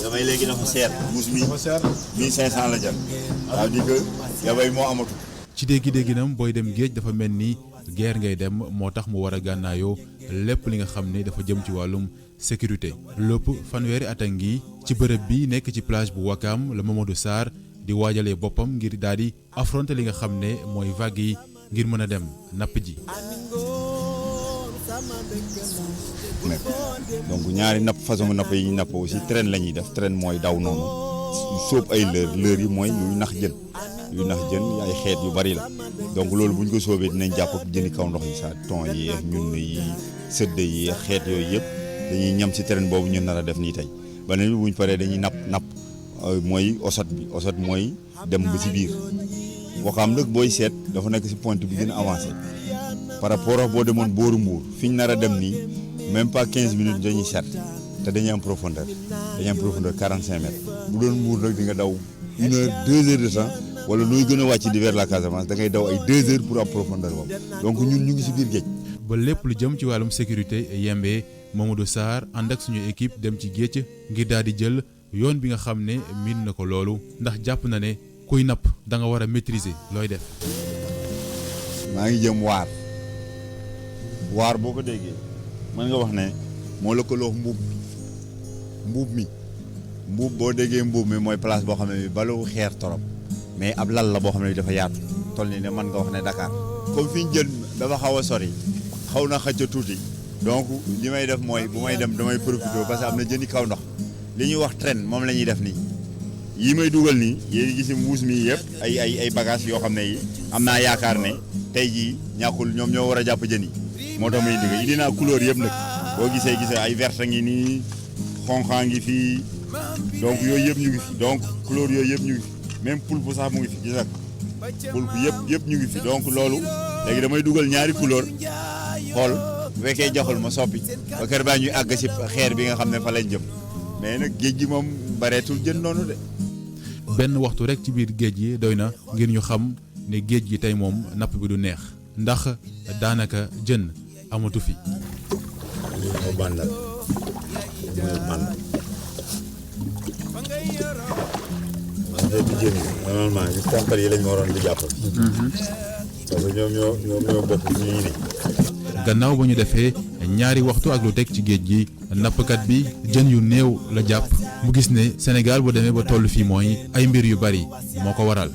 damay léegi dafa seer muus mi 1500 la jar waaw di que yabay moo amatu. ci déggi-dégginam booy dem géej dafa mel ni guerre ngay dem moo tax mu war a gànnaayoo lépp li nga xam ne dafa jëm ci wàllum sécurité. lépp fanweeri at a ngi ci bërëb bi nekk ci plage bu Wakaam la Mamadou Sarr di waajalee boppam ngir daal di affronter li nga xam ne mooy vague yi ngir mën a dem napp ji. donc ñaari napp façon napp yi ñu napp aussi traîne la ñuy def traîne mooy daw noonu sóob ay leer yi mooy yuy nax jën ay xeet yu bari la donc loolu bu ñu ko sóobee dinañ jàpp jëni kaw ndox yi sa thon yi ak ñun yi sëdd yi xeet yooyu yëpp dañuy ñam ci traîne boobu ñu nar a def nii tey beneen bi bu ñu paree dañuy napp mooy osat mooy dem ba ci biir Wakaam nag booy seet dafa nekk ci pointe bi gën a avancé par rapport ak boo demoon booru Mbuur fi ñu nar a dem nii même pas 15 minutes dañuy sat te dañuy am profondeur 45 mètres bu doon Mbuur nag di nga daw 1 heure 2 heures de temps wala nooy gën a wàcc di vers la Casamance da ngay daw ay 2 heures pour am profondeur boobu donc ñun ñu ngi ci biir géej. ba lépp lu jëm ci wàllum sécurité yembee Mamadou Sarr ànd ak suñu équipe dem ci géej ngir daal di jël yoon bi nga xam ne miin na ko loolu ndax jàpp na ne kuy napp da nga war a maîtriser looy def. maa ngi jëm waar boo ko déggee mën nga wax ne moo lëkkaloo mbuub mi boo déggee mbuub mi mooy place boo xam ne bi balu xeer torop mais ab lal la boo xam ne bi dafa yaatu toll ni ne mën nga wax ne Dakar comme fi ñu jël dafa xaw a sori xaw na xëcc tuuti donc li may def mooy bu may dem damay profité parce que am na jëni kaw ndox li ñuy wax traîne moom la ñuy def nii yii may dugal nii yéen gis mbuus mi yëpp ay bagages yoo xam ne yi am naa yaakaar ne tey jii ñàkkul ñoom ñoo war a jàpp jën yi moo tax may indi naa couleur yëpp nag boo gisee ay vert ngi nii xonqaa ngi fii donc yooyu yëpp ñu ngi fi donc couleur yooyu yëpp ñu ngi fi même pulpe sax mu ngi fi gis nga pulpe yëpp ñu ngi fi donc loolu léegi damay dugal ñaari couleur xool bu fekkee joxul ma soppi ba kër baa ñuy àgg si xeer bi nga xam ne fa lañ jëm mais nag géej gi moom bareetul jën noonu de. benn waxtu rek ci biir géej gi doy na ngir ñu xam ne géej gi tey moom napp bi du neex ndax daanaka jën amatu fi. lii moo bàndal mooy bàndal. xeetu jën yi normalement ci tàmpal yi lañ ma waroon di jàppal. parce que ñoo bokk ñii ne. gannaaw ba ñu defee ñaari waxtu ak lu teg ci géej gi nappkat bi jën yu néew la jàpp mu gis ne Sénégal bu demee ba toll fii mooy ay mbir yu bari moo ko waral.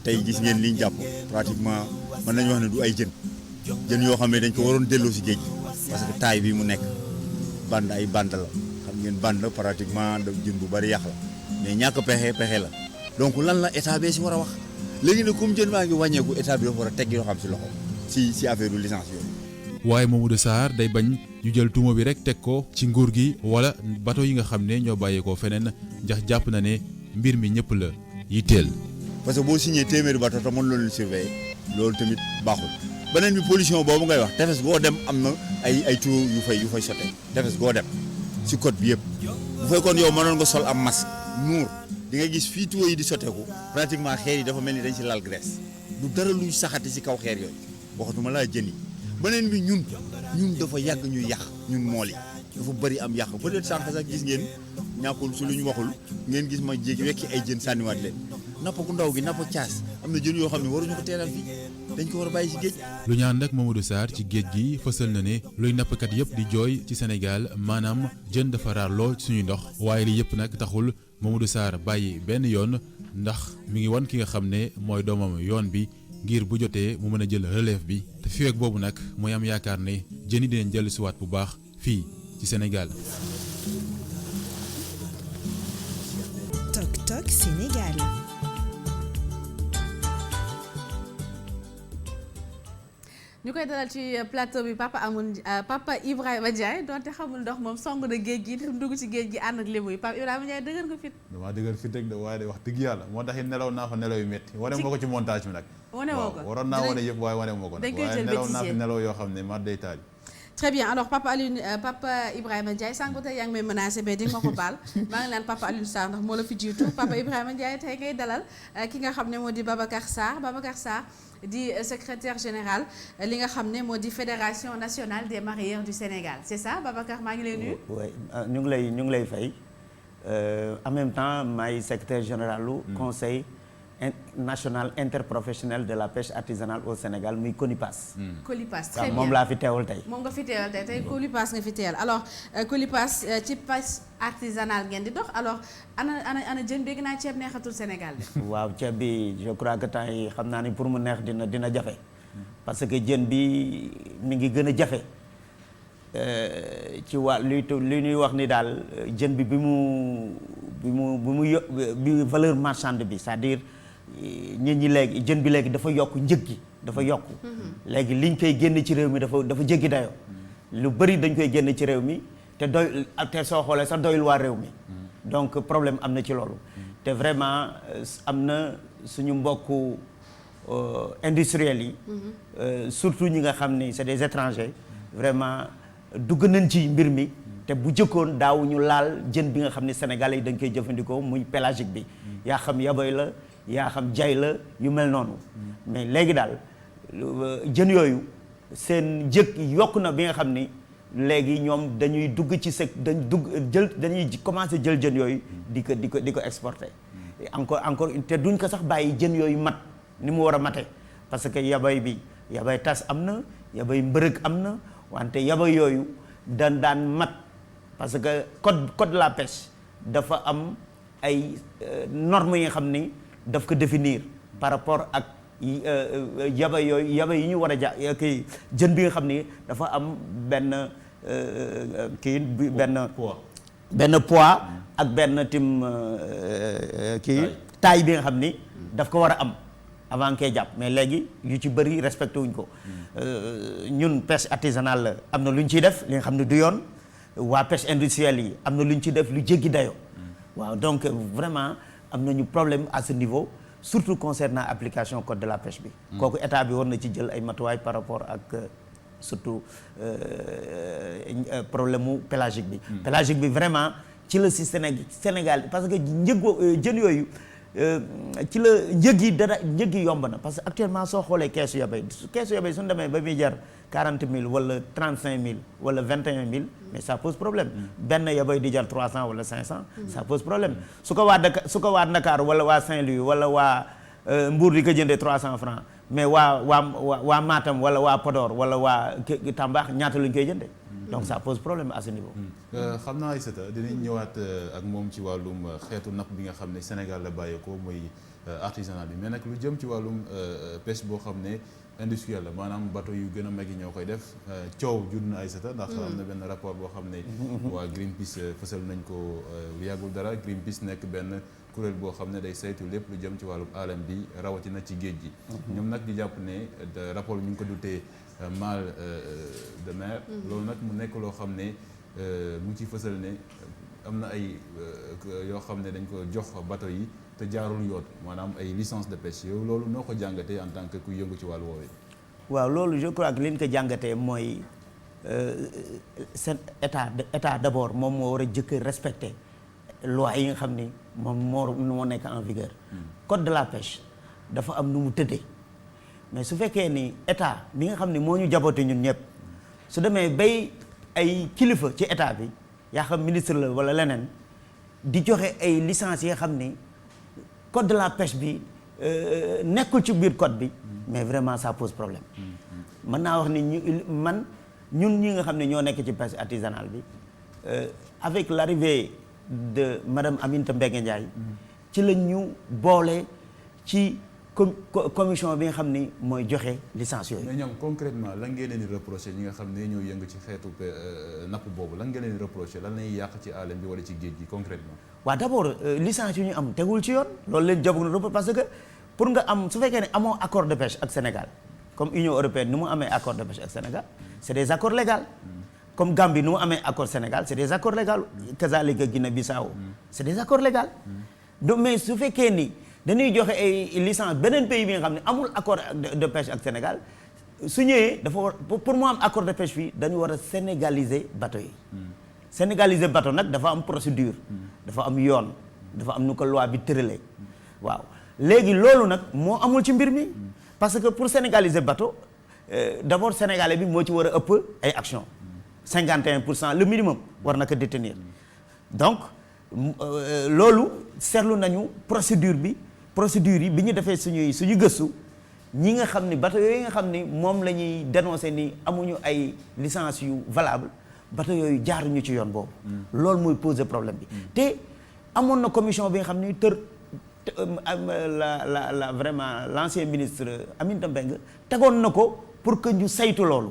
tey gis ngeen liñ jàpp pratiquement mën nañu wax ne du ay jën yoo xam ne dañ ko waroon delloo si géej gi parce que taille bi mu nekk ay band la xam ngeen band pratiquement jën bu bari yàq la mais ñàkk pexe la donc lan la état bee si war a wax léegi nag comme jën maa ngi wàññeeku état bi dafa war a teg yoo xam si loxo si affaire du licence yooyu. waaye Mamadou Sarr day bañ ñu jël tuuma bi rek teg ko ci nguur gi wala bateau yi nga xam ne ñoo bàyyeekoo feneen ndax jàpp na ne mbir mi ñëpp la yitteel. parce que boo signé téeméeri bateau te mën loolu surveiller loolu tamit baaxul beneen bi pollution boobu ngay wax tefes goo dem am na ay tuyau yu fay sottee tefes goo dem si côte bi yëpp bu fekkoon yow mënoon nga sol am masque muur di nga gis fii tuyau yi di sotteeku pratiquement xeer yi dafa mel ni dañ si lal graisse du dara luy saxati si kaw xeer yooyu waxatuma laa jën yi beneen bi ñun dafa yàgg ñuy yàq ñun mool yi dafa bëri am yàq peut-être sànq sax gis ngeen ñàkkul su lu ñu waxul ngeen gis ma jéegi wekki ay jën sànniwaat leen napp ku ndaw gi napp caas am na jën yoo xam ne waruñu ko teeral fii dañ ko war a bàyyi ci géej. lu ñaan nag Mamadou Sarr ci géej gi fësal na ne luy nappkat yëpp di jooy ci Sénégal maanaam jën dafa raar lool ci suñuy ndox waaye li yëpp nag taxul Mamadou Sarr bàyyi benn yoon ndax mi ngi wan ki nga xam ne mooy doomam yoon bi ngir bu jotee mu mën a jël relève bi te fii ak boobu nag mooy am yaakaar ne jën yi dinañ jël siwaat bu baax fii ci Sénégal. Tok Tok Sénégal. ñu koy dalal ci plateau bi Papa Ibrahima Ndiaye donte xamul ndox moom song na géej gi dugg ci géej gi ànd ak lébu yi Papa Ibrahima Ndiaye dëgër nga fit. damaa dëgër fit rek de waaye de wax dëgg yàlla moo tax it nelaw naa fa nelaw yu métti wane ma ko ci montage bi nag. wane woo ko waroon naa wane yëpp waaye wane ma ko nag waaye nelaw naa fi nelaw yoo xam ne ma day taal. très bien alors Papa Ibrahima Ndiaye sànq tey yaa ngi may menacé mais di nga ma ko baal maa ngi naan Papa Alioune Sarr ndax moo la fi jiitu Papa Ibrahima Ndiaye tey ngay dalal ki nga xam ne moo di Babacar Sarr di secrétaire général li nga xam ne moo di fédération nationale des mareyeurs du Sénégal c'est ça Babacar maa ngi lay nuyu. oui ñu ngi lay fay en même temps maay secrétaire général lu conseil national interprofessionnel de la pêche artisanale au Sénégal muy CONIPAS. Colipas très waaw bien moom laa fi teewal tey. moom nga fi teewal tey Colipas nga fi teewal alors Colipas ci pêche artisanale ngeen di dox alors ana jën dégg naa ceeb neexatul Sénégal de. waaw ceeb bi je crois que temps yi xam naa ni pour mu neex dina jafe parce que jën bi mi ngi gën a jafe ci li ñuy wax ni daal jën bi bi valeur marchande bi c'est-à-dire nit ñi léegi jën bi léegi dafa yokk njëg gi dafa yokk léegi liñ koy génne ci réew mi dafa jéggi dayoo lu bëri dañ koy génne ci réew mi te soo xoolee sax doyul waa réew mi donc problème am na ci loolu te vraiment am na suñu mbokku industriels yi surtout ñi nga xam ni c'est des étrangers vraiment dugg nañ ci mbir mi te bu jëkkoon daaw ñu laal jën bi nga xam ne sénégalais yi dañ koy jëfandikoo muy pélagique bi yaa xam yaboy la yaa xam jay la yu mel noonu mais léegi daal jën yooyu seen njëg yokk na bi nga xam ni léegi ñoom dañuy dugg ci dañuy commencer jël jën yooyu di ko exporter encore te duñ ko sax bàyyi jën yooyu mat ni mu war a mate parce que yabay tas am na yabay mbërëg am na wante yabay yooyu daan mat parce que code de la pêche dafa am ay normes yi nga xam ni daf ko définir par rapport ak yabay yi ñu war a kii jën bi nga xam ni dafa am benn poids ak benn tim taille bi nga xam ni daf ko war a am avant koy jàpp mais léegi yu ci bëri respecté wuñ ko ñun pêche artisanale la am na lu ñu ciy def li nga xam ne du yoon waa pêche industrielle yi am na lu ñu ci def lu jéggi dayoo waaw donc vraiment am nañu problème à ce niveau surtout concernant application code de la pêche bi kooku état bi war na ci jël ay matuwaay par rapport ak surtout problème mu pélagique bi pélagique bi vraiment ci la si Sénégal parce que jën yooyu ci la njëg yi yomb na parce que actuellement soo xoolee keesu yabay suñu demee ba muy jar 40 000 wala 35 000 wala 21 000 mais ça pose problème benn yabay di jar 300 wala 500 ça pose problème su ko waa Dakar wala waa Saint-Louis wala waa Mbour di ko jëndee 300 francs mais waa Matam wala waa Podor wala waa Tamba ñaata lañ koy jëndee donc ça pose problème à ce niveau. xam naa Aïssata dinañ ñëwaat ak moom ci wàllum xeetu napp bi nga xam ne Sénégal la bàyyeekoo mooy artisanal bi mais nag lu jëm ci wàllum pêche boo xam ne industriel la maanaam bateau yu gën a mag yi ñoo koy def coow jur na Aïssata ndax am na benn rapport boo xam ne waa Greenpeace fësal nañ ko lu yàggul dara Greenpeace nekk benn kuréel boo xam ne day saytu lépp lu jëm ci wàllum alam bi rawatina ci géej gi ñoom nag di jàpp ne rapport bi ñu ngi ko dutee mal de mer loolu nag mu nekk loo xam ne mu ngi ciy fësal ne am na ay yoo xam ne dañ ko jox bateau yi te jaarul yoon maanaam ay licence de pêche yow loolu noo ko jàngatee en tant que ku yëngu ci wàllu woowee. waaw loolu je crois que li ñu ko jàngatee mooy seen état d'abord moom moo war a jëkk respecter loi yi nga xam ni moom moo nekk en vigueur. code de la pêche dafa am nu mu tëddee mais su fekkee ni état bi nga xam ni moo ñu jaboote ñun ñëpp su demee bay ay kilifa ci état bi yaa xam ministre la wala leneen di joxe ay licences yi nga xam ni code de la pêche bi nekkul ci biir code bi mais vraiment ça pose problème mën naa wax ni ñun ñi nga xam ne ñoo nekk ci pêche artisanale bi avec l'arrivée de madame Aminata Mbengue Ndiaye ci la ñu boole ci commission bi nga xam ni mooy joxe licence yooyu. mais ñoom concrètement lan ngeen leen di reprocher ñi nga xam ne ñoo yëngu ci xeetu napp boobu lan ngeen leen di reprocher lan lay yàq ci alam bi wala ci géej gi concrètement. waaw d'abord licence yu ñu am tegul ci yoon loolu leen jabug na parce que pour nga am su fekkee ne amoo accord de pêche ak Sénégal comme Union européenne ni mu amee accord de pêche ak Sénégal c'est des accords légaux comme Gambie ni mu amee accord Sénégal c'est des accords légaux kazalika Guinée-Bissau c'est des accords légaux donc mais su fekkee ni dañuy joxe ay licence beneen pays bi nga xam ne amul accord de pêche ak Sénégal su ñëwee dafa war pour mu am accord de pêche fii dañu war a sénégaliser bateau yi sénégaliser bateau nag dafa am procédure dafa am yoon dafa am nu ko loi bi tëralee waaw léegi loolu nag moo amul ci mbir mi parce que pour sénégaliser bateau d'abord sénégalais bi moo ci war a ëpp ay action 51% le minimum war na ko détenir donc loolu seetlu nañu procédure yi bi ñu defee suñu gëstu ñi nga xam ni bateau yooyu nga xam ni moom la ñuy dénoncé ni amuñu ay licence yu valable bateau yooyu jaaruñu ci yoon boobu. loolu mooy poser problème bi. te amoon na commission bi nga xam ni la vraiment l'ancien ministre Aminata Mbengue tegoon na ko pour que ñu saytu loolu.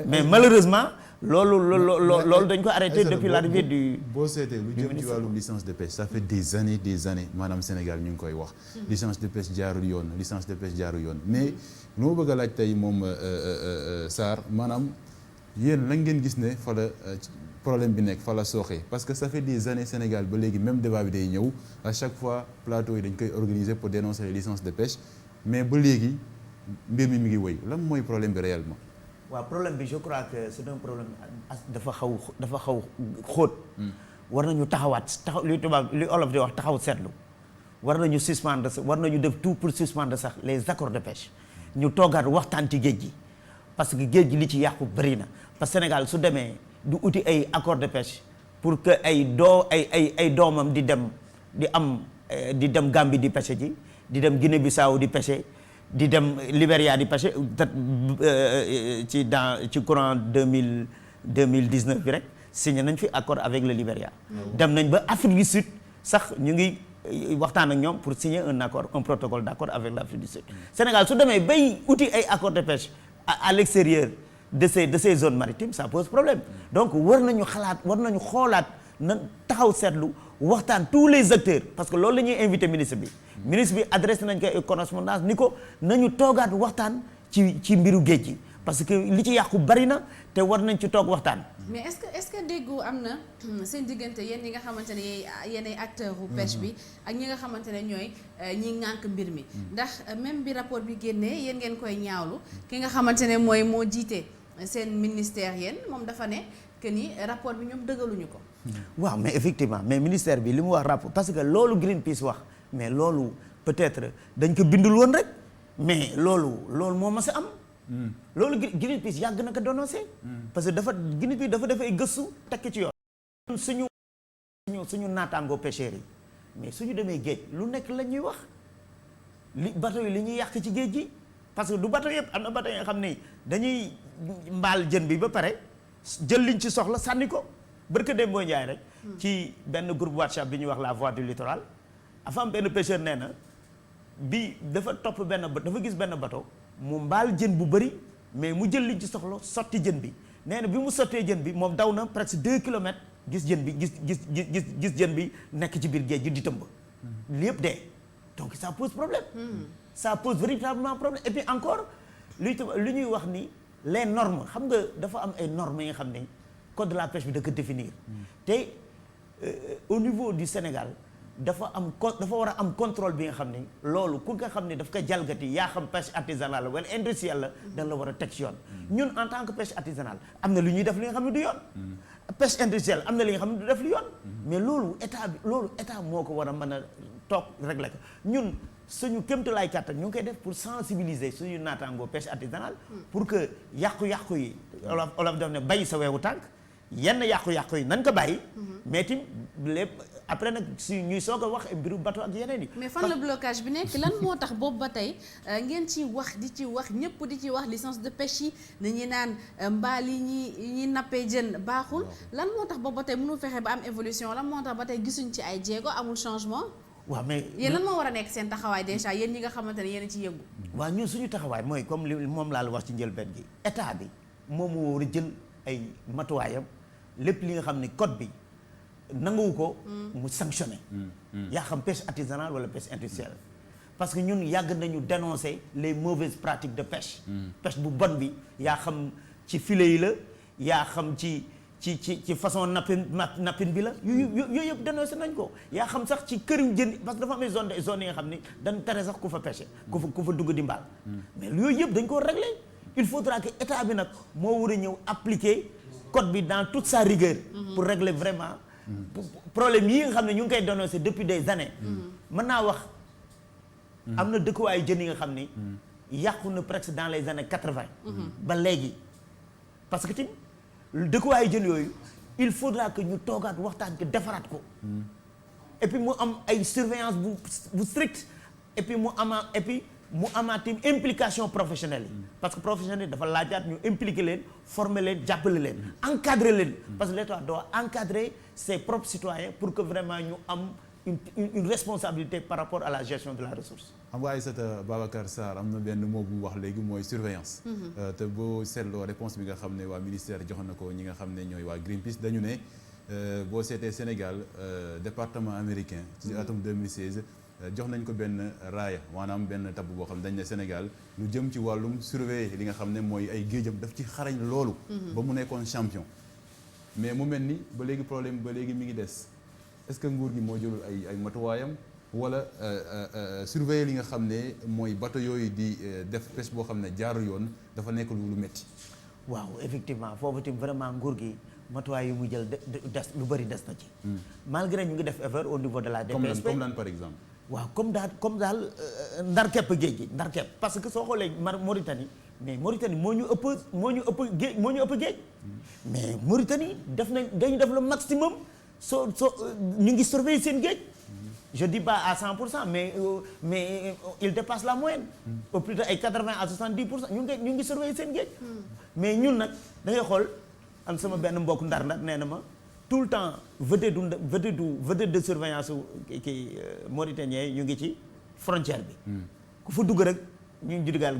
mais malheureusement. loolu dañ ko arrêté depuis l'arrivée du. boo seetee lu jëm ci wàllum licence de pêche ça fait des années maanaam Sénégal ñu ngi koy wax. licence de pêche jaarul yoon mais lu ma bëgg a laaj tey moom Sarr maanaam yéen la ngeen gis ne fa la problème bi nekk fa la sooxee parce que ça fait des années Sénégal ba léegi même débat bi day ñëw à chaque fois plateau yi dañ koy organiser pour dénoncer les licences de pêche mais ba léegi mbir mi ngi wëy lan mooy problème bi réellement. waaw problème bi je crois que c'est un problème dafa xaw xóot. war nañu li olof di wax taxaw seetlu war nañu suspendre war nañu def tout pour suspendre sax les accords de pêche ñu toogaat waxtaan ci géej gi parce que géej gi li ci yàqu bëri na parce que Sénégal su demee du uti ay accords de pêche pour que ay doomam di dem Gambie di pêche ji di dem Guinée-Bissau di pêche di dem Libéria di pêche ci courant 2019 bi rek signé nañ fi accord avec le Libéria. dem nañ ba Afrique du Sud sax ñu ngi waxtaan ak ñoom pour signer un protocole d'accord avec l'Afrique du Sud. Sénégal su demee bay uti ay accord de pêche à l'extérieur de ces zones maritimes ça pose problème donc war nañu xoolaat na taxaw seetlu waxtaan tous les acteurs parce que loolu la ñuy invité ministre bi adressé nañ ko ay correspondance ni ko nañu toogaat waxtaan ci mbiru géej gi parce que li ci yàqu bari na te war nañ ci toog waxtaan. mais est-ce que déggu am na seen diggante yéen ñi nga xamante ne yéen ay acteurs u pêche bi ak ñi nga xamante ne ñooy ñi ŋànk mbir mi ndax même bi rapport bi génnee yéen ngeen koy ñaawlu ki nga xamante ne moo jiite seen ministère yéen moom dafa ne que ni rapport bi ñoom dëggaluñu ko. waaw mais effectivement mais ministère bi li mu wax rapport parce que loolu Greenpeace wax mais loolu peut-être dañ ko bindul woon rek mais loolu moo mas a am. loolu Greenpeace yàgg na ko dénoncé. parce que Greenpeace dafa def ay gëstu tekki ci yoon. suñu naataangoo pêcheurs yi mais suñu demee géej lu nekk la ñuy wax bateau yi li ñuy yàq ci géej gi parce que du bateau yëpp am na bateau yi nga xam ni dañuy mbaal jën bi ba pare jël liñ ci soxla sànni ko. barke dem boo njaay rek ci benn groupe WhatsApp bi ñuy wax la voix du littoral dafa am benn pêcheur nee na dafa gis benn bateau mu mbaal jën bu bëri mais mu jël liñ ci soxla sotti jën bi nee na bi mu sottee jën bi moom daw na presque 2 kilomètres gis jën bi nekk ci biir géej gi di tëmb lépp dee donc ça pose problème ça pose véritablement problème et puis encore li ñuy wax ni les normes xam nga dafa am ay normes yi nga xam ni code de la pêche bi da ko définir te au niveau du Sénégal dafa war a am contrôle bi nga xam ni loolu ku nga xam ni daf ko jalgati yaa xam pêche artisanale la wala industrielle la dañ la war a teg ci yoon ñun en tant que pêche artisanale am na lu ñuy def li nga xam ne du yoon pêche industrielle am na li nga xam ne du def lu yoon mais loolu état moo ko war a mën a toog régler ko ñun suñu kéemtalaay kàttan ñu ngi koy def pour sensibiliser suñu naataangoo pêche artisanale pour que yàqu-yàqu yi olof def ne bàyyi sa weewu tànk yenn yàqu-yàqu yi nan ko bàyyi mais tim lépp après nag si ñuy soog a wax mbiru bateau ak yeneen yi mais fan la blocage bi nekk lan moo tax boobu ba tey ngeen ci wax di ci wax ñëpp di ci wax licence de pêche yi ni ñi naan mbaal yi ñi nappee jën baaxul lan moo tax boobu ba tey mënu fexe ba am évolution lan moo tax ba tey gisuñ ci ay jéego amul changement waaw mais yéen lan moo war a nekk seen taxawaay déjà yéen ñi nga xamante ne yéen a ci yëngu waaw ñun suñu taxawaay mooy comme li moom laa la wax ci njëlbeen gi état bi moom moo war a jël ay matuwaayam lépp li nga xam ne code bi nanguwu ko mu sanctionné yaa xam pêche artisanale wala pêche industrielle parce que ñun yàgg nañu dénoncer les mauvaises pratiques de pêche pêche bu bon bi yaa xam ci filet yi la yaa xam ci façon nappin bi la yooyu yëpp dénoncé nañ ko yaa xam sax ci këriñ jën parce que dafa amee zone yi nga xam ni dañ tere sax ku fa pêché ku fa dugg di mbaal mais yooyu yëpp dañ ko régler il faudra que état bi nag moo war a ñëw appliquer code bi dans toute sa rigueur pour régler vraiment problème yi nga xam ne ñu ngi koy dénoncer depuis des années mën naa wax am na dëkkuwaayu jën yi nga xam ni yàqu na presque dans les années 80 ba léegi parce que tim dëkkuwaayu jën yooyu il faudra que ñu toogaat waxtaan ko defaraat ko et puis mu am ay surveillance bu strict et puis mu amaat implication professionnelle yi parce que professionnels yi dafa laajaat ñu impliquer leen former leen jàppale leen encadrer leen parce que l'État doit encadrer ses propres citoyens pour que vraiment ñu am une responsabilité par rapport à la gestion de la ressource. xam nga Aïssata Babacar Sarr am na benn mot bu mu wax léegi mooy surveillance. te boo seetloo réponse bi nga xam ne waa ministère jox na ko ñi nga xam ne ñooy waa Greenpeace dañu ne boo seetee Sénégal département américain ci atum 2016 jox nañ ko benn raaya maanaam benn tabb boo xam ne dañ ne Sénégal lu jëm ci wàllum surveiller li nga xam ne mooy ay géejam daf ci xarañ loolu. ba mu nekkoon champion. mais mu mel ni ba léegi problème ba léegi mi ngi des. est-ce que nguur gi moo jëlul ay matuwaayam wala surveiller li nga xam ne mooy bateau yooyu di def pêche boo xam ne jaarul yoon dafa nekk lu métti. waaw effectivement foofu tamit vraiment nguur gi matuwaay yu mu jël des lu bëri des na ci. malgré ñu ngi def effort au niveau de la DPSP comme lan par exemple. waaw comme daal ndar kepp géej gi ndar kepp parce que soo xoolee Mauritanie mais Mauritanie moo ñu ëpp géej mais Mauritanie dañu def le maximum. ñu ngi surveiller seen géej je dis pas à 100% mais il dépasse la moyenne au plus de ay 80 à 70% ñu ngi surveiller seen géej mais ñun nag da ngay xool am sama benn mbokk ndar nee na ma tout le temps vedette de surveillance kii mauritanien yi ñu ngi ci frontière bi ku fa dugg rek ñu ngi dugal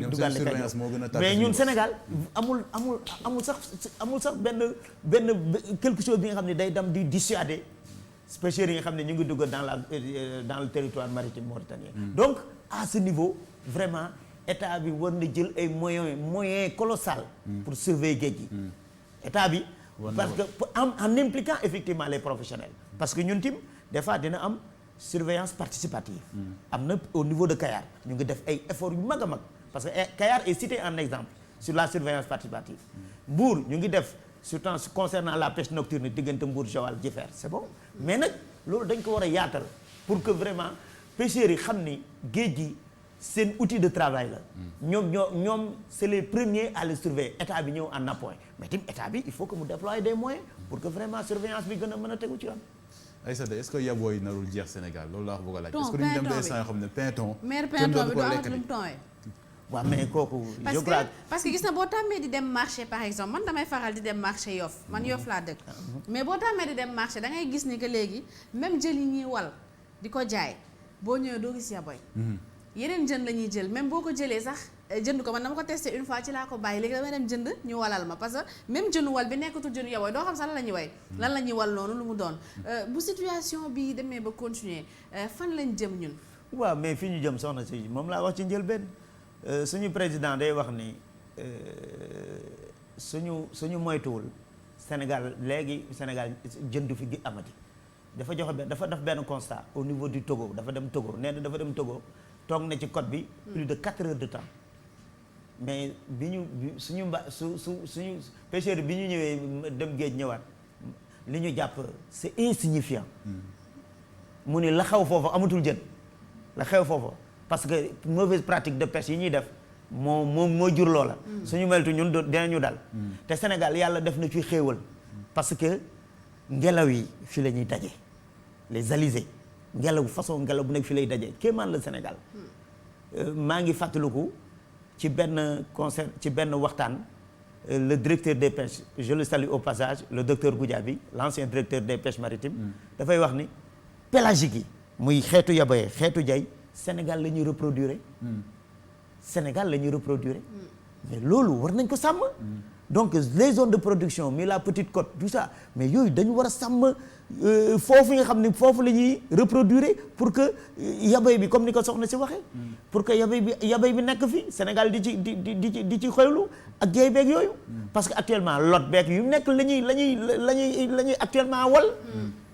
mais ñun Sénégal amul sax benn quelque chose bi nga xam ne day dem di dissuader pêcheurs yi nga xam ne ñu ngi dugg dans le territoire maritime mauritanien donc à ce niveau vraiment état bi war na jël ay moyens colossal pour surveiller géej gi état bi parce que en impliquant effectivement les professionnels parce que ñun tim des fois dina am surveillance participative am na au niveau de Kayar ñu ngi def ay efforts yu mag a mag parce que Kayar est cité en exemple sur la surveillance participative Mbour ñu ngi def surtout concernant la pêche nocturne diggante Mbour Joal Jifeer c'est bon mais nag loolu dañ ko war a yaatal pour que vraiment pêcheurs yi xam ni géej gi seen outil de travail la ñoom c'est les premiers à le surveiller état bi ñëw en appoint mais tamit état bi il faut que mu déployer des moyens pour que vraiment surveillance bi gën a mën a tegu ci yoon. Aïssata est-ce que yaboo yi narul jeex Sénégal loolu laa wax bëgg a laaj. est-ce que duñu dem ba instant yoo xam ne pinton. maire pinton bi doo amati lu mu tooyee. waaw mais kooku. je crois parce que gis na boo tàmmee di dem marché par exemple man damay faral di dem marché Yoff man Yoff laa dëkk. mais boo tàmmee di dem marché da ngay gis ni que léegi même jël yi ñuy wal di ko jaay boo ñëwee doo gis yaboy. yeneen jën la ñuy jël même boo ko jëlee sax jënd ko man dama ko testé une fois ci laa ko bàyyi léegi damay dem jënd ñu walal ma parce que même jënu wal bi nekkatul jënu yaboy doo xam sax lan la ñuy way lan la ñuy wal noonu lu mu doon bu situation bi demee ba continuer fan lañ jëm ñun. waaw mais fi ñu jëm soxna si moom laa wax ci njëlbeen suñu président day wax ni suñu moytuwul Sénégal léegi Sénégal jën du fi gi amati dafa def benn constat au niveau du Togo dafa dem Togo nee na dafa dem Togo toog na ci côte bi plus de 4 heures de temps mais suñu pêcheurs bi ñu ñëwee dem géej ñëwaat li ñu jàpp c'est insignifiant mu ne la xew foofu amatul jën la xew foofu parce que mauvaise pratique de pêche yi ñuy def moo jur loola suñu meltu ñun dinañu dal te Sénégal yàlla def na ci xéewal parce que ngelaw yi fi la ñuy daje les alizés façon ngelaw bu nekk fi lay daje kéemaan la Sénégal maa ngi fàttaliku ci benn concert ci benn waxtaan le directeur des pêches je le salue au passage le docteur Goudiaby l'ancien directeur des pêches maritimes dafay wax ni pélagique yi muy xeetu yaboye xeetu jay Sénégal la ñuy reproduire mais loolu war nañ ko sàmm donc les zones de production mais la petite côte tout ça mais yooyu dañu war a sàmm foofu nga xam ne foofu la ñuy reproduire pour que yabay bi comme ni ko soxna si waxee pour que yabay bi nekk fi Sénégal di ci xoylu ak géey beeg yooyu parce que actuellement lot beeg yu nekk la ñuy actuellement wal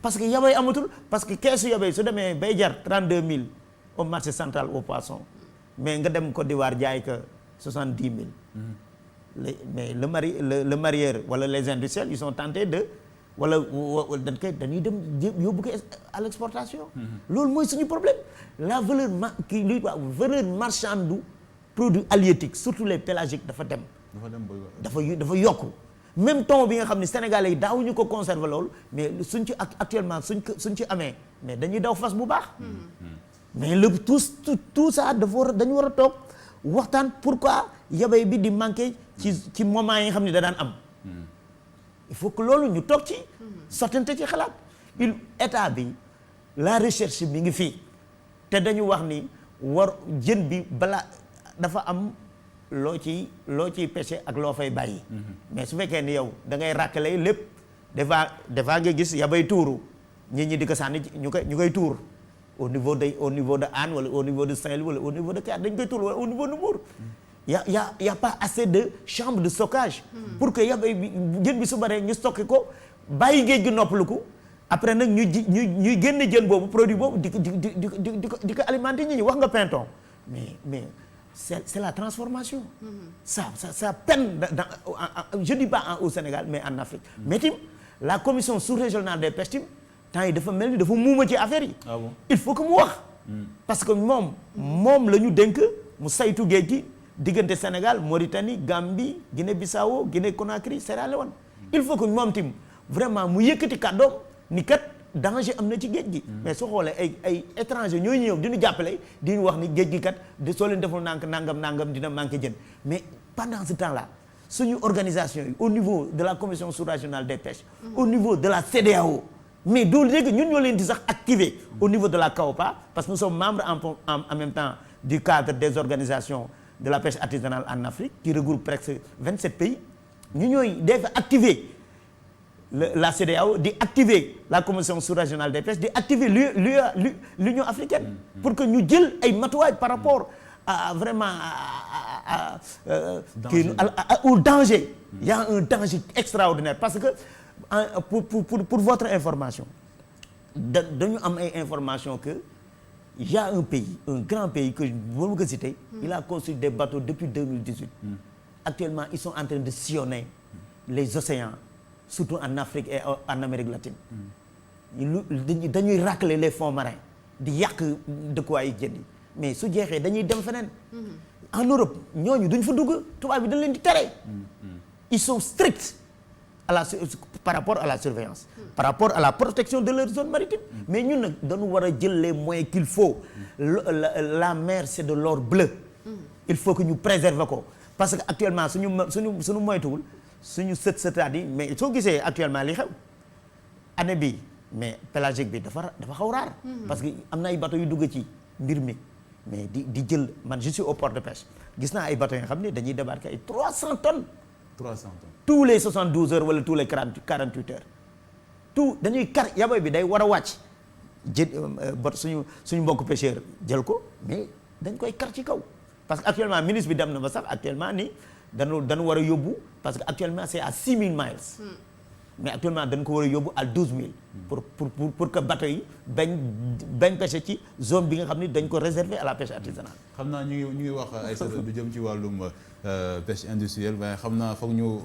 parce que yabay amatul parce que keesu yabay su demee bay jar 32 000 au marché central au poisson mais nga dem Côte d'Ivoire jaay que 70 000 mais le mareyeur wala les industriels ils sont tentés de wala dañuy dem yóbbu ko à l'exportation loolu mooy suñu problème la valeur valeur marchande du produit halieutique surtout les pélagiques dafa yokku même thon bi nga xam ne sénégalais yi daawuñu ko conserver loolu mais suñ ci actuellement suñ ci amee mais dañuy daw fas bu baax. mais le tout ça dañu war a toog waxtaan pourquoi yabay bi di manqué ci moment yi nga xam ne da daan am. il faut que loolu ñu toog ci. sottante ci xalaat état bi la recherche mi ngi fii te dañu wax ni jën bi balaa dafa am. loo ciy pêché ak loo fay bàyyi. mais su fekkee ni yow da ngay ràkkale lépp des fois nga gis yabay tuuru nit ñi di ko sànni ñu koy tuur au niveau de Hann wala au niveau de Saint-Louis wala au niveau de Kayar dañ koy tuur wala au niveau de Mbour. y a pas assez de chambre de stockage. pour que yabay bi jën bi su baree ñu stocké ko bàyyi géej gi noppalu ko après nag ñuy génne jën boobu produit boobu di ko alimenter nit ñi wax nga pinton mais. C'est la transformation. Ça peine je dis pas au Sénégal mais en Afrique. mais tim la commission sous-régionale des pêches tim temps yi dafa mel ni dafa muuma ci affaire yi. Ah bon? Il faut que mu wax. parce que moom la ñu dénk mu saytu géej gi diggante Sénégal Mauritanie Gambie Guinée-Bissau Guinée-Conakry Sierra Leone. il faut que moom tim vraiment mu yëkkati kàddoom ni kat. danger am na ci géej gi. mais soo xoolee ay étranger ñooy ñëw di ñu jàppale di ñu wax ni géej gi kat soo leen deful nangam dina manqué jën mais pendant ce temps là suñu organisation yi au niveau de la commission sous-régionale des pêches. au niveau de la CEDEAO mais doo léegi ñun ñoo leen di sax activer au niveau de la CAOPA parce que nous sommes membres en même temps du cadre des organisations de la pêche artisanale en Afrique qui regroupe presque 27 pays ñu ñooy def activer. La CEDEAO di activer la commission sous-régionale des pêches di activer l'Union africaine pour que ñu jël ay matuwaay par rapport à vraiment au danger. Il y a un danger extraordinaire parce que pour votre information dañu am ay information que il y a un grand pays que bu ma ko citer il a construit des bateaux depuis 2018 actuellement ils sont en train de sillonner les océans surtout en Afrique et en Amérique latine. dañuy racler les fonds marins di yàq dëkkuwaayu jën yi mais su jeexee dañuy dem feneen. en Europe ñooñu duñ fa dugg tubaab bi dañ leen di tere. ils sont stricts par rapport à la surveillance. par rapport à la protection de leur zone maritime. mais ñun nag dañu war a jël les moyens qu'il faut. la mer c'est de l'or bleu. il faut que ñu préserver ko parce que actuellement suñu moytuwul. suñu sëtaat yi mais soo gisee actuellement li xew année bi mais pélagique bi dafa xaw raar parce que am na ay bateaux yu dugg ci mbir mi mais di jël man je suis au port de pêche gis naa ay bateaux yoo xam ne dañuy débarquer ay 300 tonnes. 300 tonnes tous les 72 heures wala tous les 48 heures tout dañuy kar yaboy bi day war a wàcc suñu mbokk pêcheur jël ko mais dañ koy kar ci kaw parce que actuellement ministre bi dem na ba sax actuellement ni dañu war a yóbbu parce que actuellement c'est à 6000 miles. mais actuellement dañ ko war a yóbbu à 12000. pour que bateau yi bañ pêcher ci zone bi nga xam ni dañ ko réserver à la pêche artisanale. xam naa ñu ngi wax ay sa du jëm ci wàllum pêche industrielle waaye xam naa foog ñu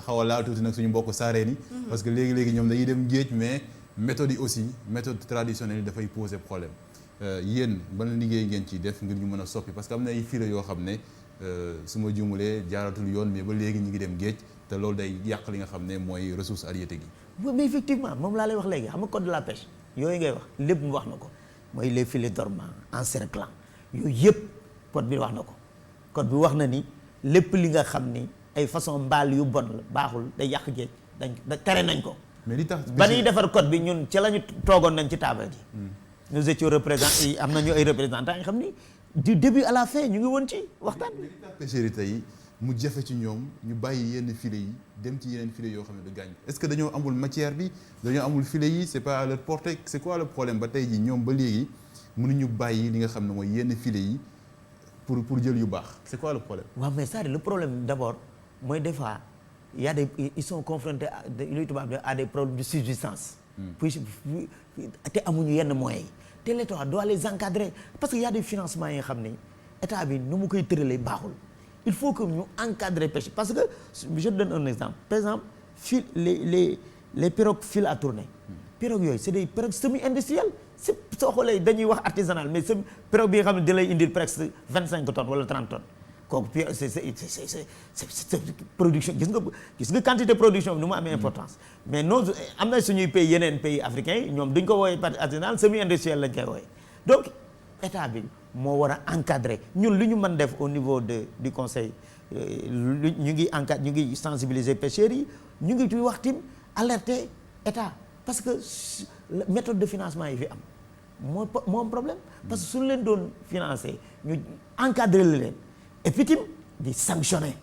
xaw a laal tuuti nag suñu mbokk saareen yi. parce que léegi ñoom dañuy dem géej mais méthode yi aussi méthode traditionnelle yi dafay poser problème yéen ban liggéey ngeen ciy def ngir ñu mën a soppi parce que am na ay filets yoo xam ne. su ma jumulee jaaratul yoon mais ba léegi ñu ngi dem géej te loolu day yàq li nga xam ne mooy ressource halieutique yi. mais effectivement moom laa lay wax léegi xam nga code de la pêche yooyu ngay wax lépp mu wax na ko mooy les filets dormants encerclants yooyu yëpp code bi wax na ko code bi wax na ni lépp li nga xam ni ay façon mbaal yu bon la baaxul day yàq géej dañ tere nañ ko. mais li tax ba ñuy defar code bi ñun ci la ñu toogoon nañ ci taabal ji. nous étions représentants am nañu ay représentants nga xam ni. du début à la fin ñu ngi woon ci waxtaan bi. pêcheurs yi tey mu jafe ci ñoom ñu bàyyi yenn filets yi dem ci yeneen filets yoo xam ne du gaañ est-ce que dañoo amul matière bi dañoo amul filets yi c'est pas à leur portée c'est quoi le problème ba tey ji ñoom ba léegi mënuñu bàyyi li nga xam ne mooy yenn filets yi pour jël yu baax c'est quoi le problème. waaw mais ça le problème d'abord mooy des fois y a des ils sont confrontés à des problèmes de subsistance. puis te amuñu yenn moyens yi. te l'État doit les encadrer parce que y a des financements yi nga xam ni état bi nu mu koy tëralee baaxul il faut que ñu encadrer pêche parce que je donne un exemple par exemple fil les pirogues fil à tourner pirogues yooyu c'est des pirogues semi-industrielles c'est soo xoolee dañuy wax artisanal mais pirogue bi nga xam ne da lay indil presque 25 tonnes wala 30 tonnes kooku c'est production gis nga quantité production bi nu mu amee importance mais non am na suñuy pays yeneen pays africains yi ñoom duñ ko wooyee partie artisanale semi industriel lañ koy wooyee donc état bi moo war a encadrer ñun lu ñu mën def au niveau du conseil ñu ngi sensibiliser pêcheurs yi ñu ngi wax tim alerter état parce que méthode de financement yi fi am moo am problème parce que suñu leen doon financer ñu encadrer leen et puis tim di sanctionner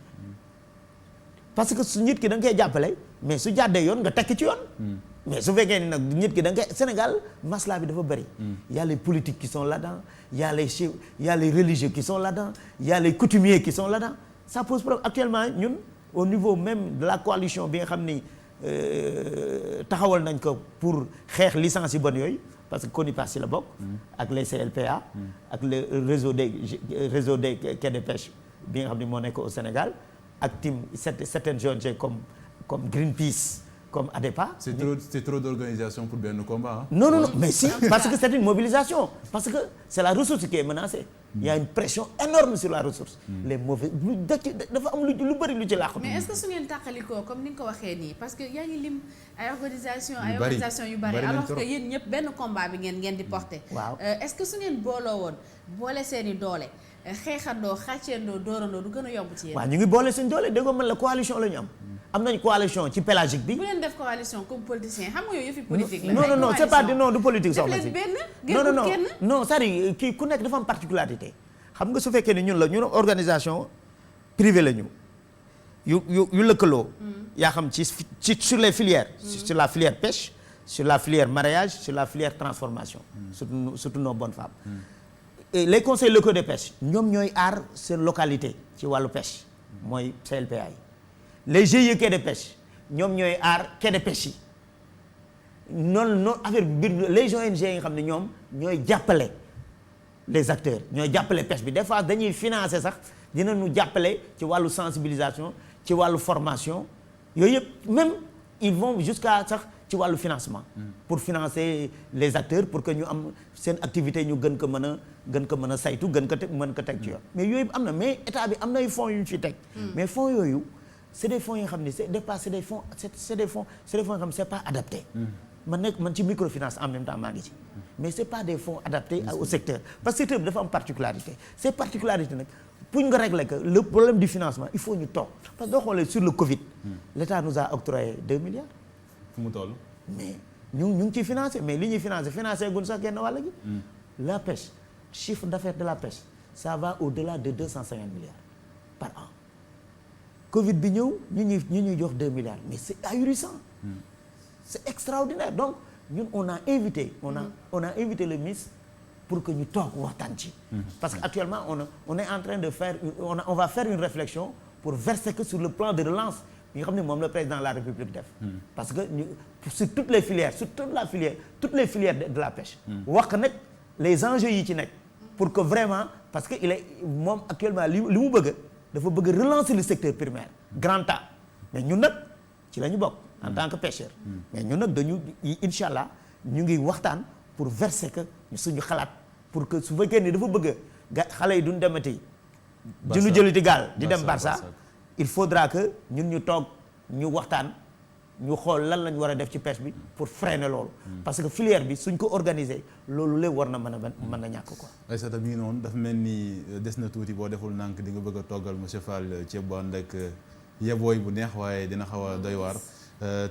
parce que su nit ki da nga koy jàppale mais su jàddee yoon nga tekki ci yoon mais su fekkee ni nag nit ki da nga koy Sénégal masla bi dafa bëri y a les politiques qui sont là-dedans y a les chefs y a les religieux qui sont là-dedans y a les coutumiers qui sont là-dedans ça pose problème actuellement ñun au niveau même de la coalition bi nga xam ni taxawal nañ ko pour xeex licence yi bon yooyu parce que CONIPAS si la bokk ak les CLPA ak le réseau des quais de pêche bi nga xam ni moo nekk au Sénégal ak tim certaines ONG comme Greenpeace comme ADEPA. C'est trop d'organisation pour benn combat. Non, mais si, parce que c'est une mobilisation. Parce que c'est la ressource qui est menacée. Il y a une pression énorme sur la ressource. Les mauvais dafa am lu bëri lu ci laaxu. mais est-ce que su ngeen tàqalikoo comme ni nga ko waxee nii parce que yaa ngi lim ay organisation yu bari alors que yéen ñëpp benn combat bi ngeen di porter. waaw est-ce que su ngeen booloo woon boole seeni doole xeexandoo xàcceendoo dóorandoo du gën a yomb ci yéen. waaw ñu ngi boole seen doole déggoo man la coalition la ñu am nañ coalition ci pélagique bi. bu leen def coalition comme politicien xam nga yooyu yëfi politique la. non c'est pas du politique soxna si. non c'est-à-dire kii ku nekk dafa am particularité xam nga su fekkee ni ñun organisation privée la ñu yu lëkkaloo. yaa xam ci sur les filières. sur la filière pêche sur la filière mareyage sur la filière transformation. surtout nos bonnes femmes. et les conseils locaux de pêche ñoom ñooy aar seen localité ci wàllu pêche mooy CLPA yi. les GIE quai de pêche ñoom ñooy aar quai de pêche yi noonu affaire bi les ONG yi nga xam ne ñoom ñooy jàppale les acteurs ñooy jàppale pêche bi des fois dañuy financer sax dinañu jàppale ci wàllu sensibilisation ci wàllu formation yooyu yëpp même ils vont jusqu'à sax ci wàllu financement pour financer les acteurs pour que ñu am seen activité ñu gën ko mën a saytu mën ko teg ci yoon mais yooyu am na mais état bi am na ay fonds yu ñu fi teg mais fonds yooyu c'est des fonds yi nga xam ne c'est des fonds yoo xam ne c'est pas adapté man ci microfinance en même temps maa ngi ci mais c'est pas des fonds adaptés au secteur parce que secteur bi dafa am particularité ces particularités nag pour nga régler que le problème du financement il faut ñu toog parce que doo xoolee sur le Covid l'État nous a octroyé 2 milliards fu mu toll mais ñu ngi ciy financé mais li ñuy financé gun sax genn wàll gi la pêche chiffre d'affaires de la pêche ça va au-delà de 250 milliards par an Covid bi ñëw ñu ñuy jox 2 milliards mais c'est ahurissant c'est extraordinaire donc ñun on a invité le ministre pour que ñu toog waxtaan ci parce que actuellement on est en train de faire on va faire une réflexion pour verser que sur le plan de relance yi nga xam ne moom le président de la République def parce que sur toutes les filières toutes les filières de la pêche wax nag les enjeux yi ci nekk pour que vraiment parce que il est moom actuellement li mu bëgg dafa bëgg relancer le secteur primaire grand A mais ñun nag ci la ñu bokk en tant que pêcheur mais ñun nag dañu incha allah ñu ngi waxtaan pour verser que suñu xalaat pour que su fekkee ni dafa bëgg xale yi duñ demati jënu jëliti gaal di dem Barça il faudra que ñun ñu toog ñu waxtaan ñu xool lan lañ war a def ci pêche bi pour freiner loolu parce que filière bi suñ ko organiser loolu lépp war na mën a ñàkk quoi. Aïssata bi noonu dafa mel ni des na tuuti boo deful nànk di nga bëgg a toggal monsieur Fall ceeb bu ànd ak yebooy bu neex waaye dina xaw a doy waar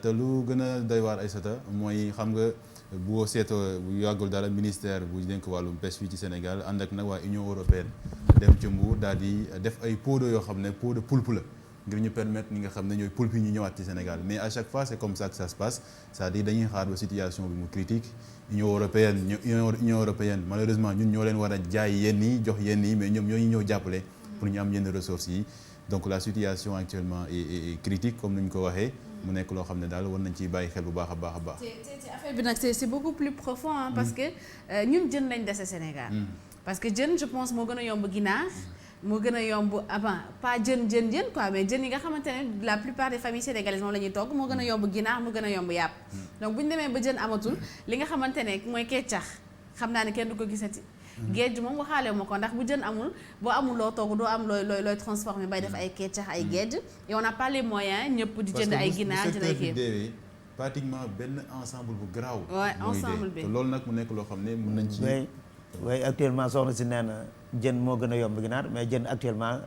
te lu gën a doy waar Aïssata mooy xam nga boo seetoo bu yàggul dara ministère bu dénk wàllum pêche fii ci Sénégal ànd ak nag waa Union européenne dem ci Mbour daal di def ay pots d'eau yoo xam ne pot de poulpe la ngir ñu permettre ñi nga xam ne ñooy poulpe yi ñu ñëwaat ci Sénégal mais à chaque fois c'est comme ça que ça se passe c'est-à-dire dañuy xaar ba situation bi mu critique Union européenne malheureusement ñun ñoo leen war a jaay yenn yi jox yenn yi mais ñoom ñoo ñu ñëw jàppale pour ñu am yenn ressources yi donc la situation actuellement est critique comme ni ñu ko waxee mu nekk loo xam ne daal war nañ ciy bàyyi xel bu baax a baax a baax. te affaire bi nag c'est beaucoup plus profond parce que ñun jën lañ dese Sénégal. parce que jën je pense moo gën a yomb ginaar. moo gën a yomb avant pas jën quoi mais jën yi nga xamante ne la plupart des familles sénégalaises moom la ñuy togg moo gën a yomb ginaar moo gën a yomb yàpp. donc bu ñu demee ba jën amatul li nga xamante ne mooy keccax xam naa ne kenn du ko gisati géej moom waxaale ma ko ndax bu jën amul boo amul loo togg doo am looy transformé bay def ay kecax ay géej et on n'a pas les moyens ñëpp di jënd ay ginaar jënd ay kii pratiquement benn ensemble bu garaaw. Ouais, ensemble bi te loolu nag mu nekk loo xam ne mën nañ ci. oui actuellement soxna si nee na jën moo gën a yomb ginaar mais jën actuellement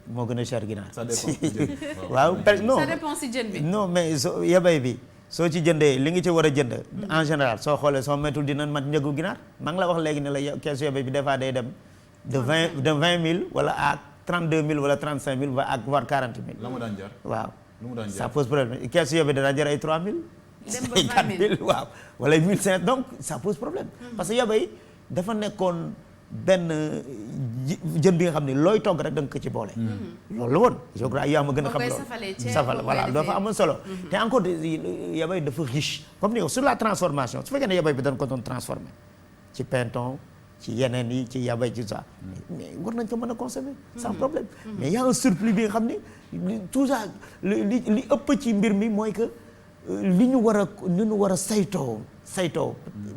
moo gën a cher ginaar. ça dépend si jën waaw non ça dépend si jën bi. non mais soo yabay bi soo ci jëndee li nga ci war a jënd. en général soo xoolee soo méttul dina mat njëgu ginaar maa ngi la wax léegi ne la keesu yabay bi des fois day dem de 20 000 wala à 32 000 wala 35 000 ba ak war 40 000. la mu daan jar. waaw lu mu daan jar ça pose problème keesu yabay dana jar ay 3 000. dem ba 20 000 waaw wala 1500 donc ça pose problème. parce que yabay dafa nekkoon benn jën bi nga xam ne looy togg rek da nga ko ci boole. loolu la woon je crois yaa ma gën a xam loolu safal voilà dafa amoon solo. te encore yabay dafa riche comme ni sur la transformation su fekkee ne yabay bi dañ ko doon transformer ci pinton ci yeneen yi ci yabay ci ça mais war nañ ko mën a consommer sans problème. mais y a un surplus bi nga xam ne tout ça li ëpp ci mbir mi mooy que li ñu war a saytoo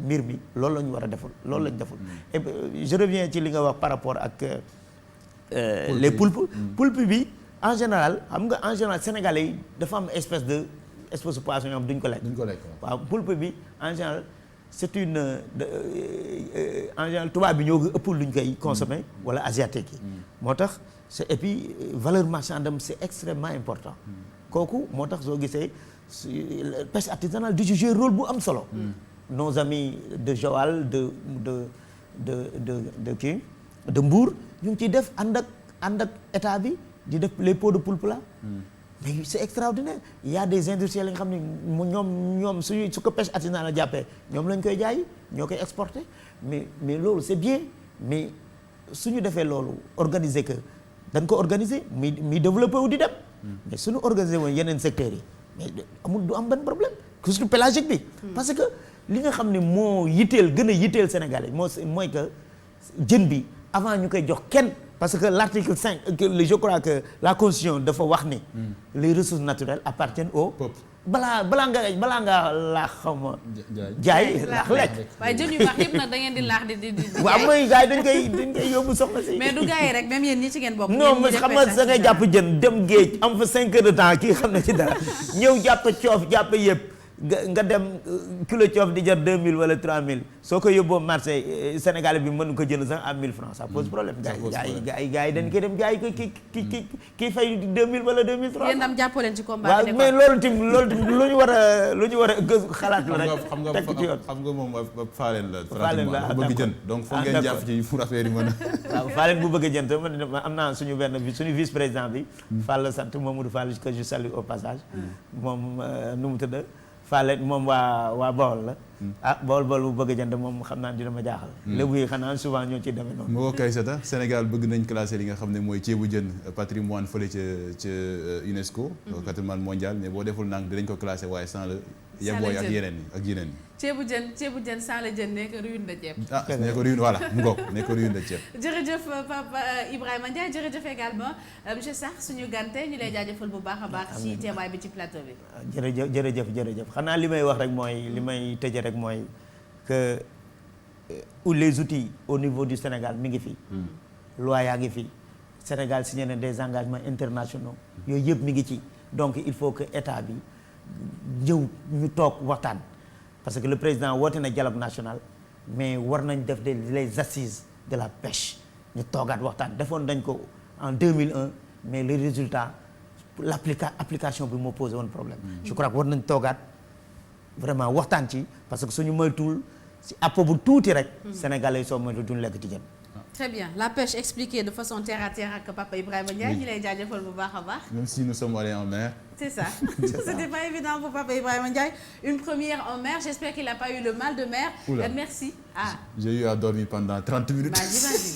mbir mi loolu la ñu war a deful loolu la ñu deful. et je reviens ci li nga wax par rapport ak les poulpes bi en général xam nga en général sénégalais yi dafa am espèce de poisson yoo xam duñ ko lekk. waaw poulpe bi en général c'est en général tubaab bi ñoo ëpp luñ koy consommer wala asiatique yi. moo tax et puis valeur marchande am c'est extrêmement important. kooku moo tax soo gisee pêche artisanale di jouer rôle bu am solo. nos amis de Joal de Mbour ñu ngi ciy def ànd ak état bi di def les pots de poulpe là. mais c'est extraordinaire il y a des industriels yi nga xam ne ñoom su ko pêche artisanale jàppee ñoom lañ koy jaay ñoo koy exporter mais loolu c'est bien mais suñu defee loolu organiser que dañ ko organiser muy développer wu di dem. mais suñu organiser woon yeneen secteurs yi mais du am benn problème surtout pélagique bi. parce que li nga xam ne moo gën a yitteel Sénégalais mooy que jën bi avant ñu koy jox kenn. parce que l'article 5 je crois que la constitution dafa wax ni les ressources naturelles appartiennent au peuple. balaa nga laax xawma jaay laax lekk. waaye jën yu baax yëpp nag da ngeen di laax di waaw mooy gars yi dañ koy yóbbu soxna si. mais du gars yi rek même yéen ñi ci ngeen bokk. non mais xam nga da ngay jàpp jën dem géej am fa 5 heures de temps kii xam na ci dara ñëw jàpp coof jàpp yëpp nga dem kilo coof di jar 2000 wala 3000 soo ko yóbboo marché Sénégal bi mën ko jënd sax à 1000 francs ça pose problème. gars yi dañ koy dem jaay ko kii fay 2000 wala 2003. yéen tam jàppoo leen ci combat bi. waaw mais loolu tim lu ñu war a xalaat la rek. teg ci yoon xam nga moom ab faaleen la. faaleen la bëgg jën donc foog ngeen jàpp ci pour affaire yi mën a. waaw faaleen bu bëgg a jën te am naa suñu vice président bi. Fall la sant Mamadou Fall que je salue au passage. moom nu mu tëdd. Fale moom waa Bawol la. Bawol bu bëgg a jënd moom xam naa dina ma jaaxal. lébu yi xanaa souvent ñoo ciy demee noonu. moo kay sata Sénégal bëgg nañ classé li nga xam ne mooy ceebu jën patrimoine fële ca UNESCO. patrimoine mondial mais boo deful nang dinañ ko classé waaye sans le. yabooy ak yeneen yi. ceebu jën sans la jën nekk ruine de ceeb. nekk ruine voilà mu ngoog nekk ruine de ceeb. jërëjëf Papa Ibrahima Ndiaye jërëjëf également monsieur Sarr suñu gante ñu lay jaajëfal bu baax a baax. ci teewaay bi ci plateau bi. jërëjëf xanaa li may wax rek mooy li may tëje rek mooy que les outils au niveau du Sénégal mi ngi fi. loi yaa ngi fi. Sénégal signé na des engagements internationaux. yooyu yëpp mi ngi ci donc il faut que état bi. ñëw ñu toog waxtaan parce que le président woote na dialogue national mais war nañ def les assises de la pêche ñu toogaat waxtaan defoon nañ ko en 2001 mais le résultat l'application bi moo posé woon problème. je crois que war nañ toogaat vraiment waxtaan ci parce que suñu moytuwul si àpp bu tuuti rek. Sénégalais yi soo moytuwul duñu lekk ci jën. Très bien la pêche expliquée de façon terre à terre ak Papa Ibrahima Ndiaye ñu lay jaajëfal bu baax a baax. même si nous sommes allés en mer. C'est ça. C'était pas évident pour Papa Ibrahima Ndiaye. Une première en mer. J'espère qu'il n'a pas eu le mal de mer. Merci. J'ai eu à dormir pendant 30 minutes. J'imagine.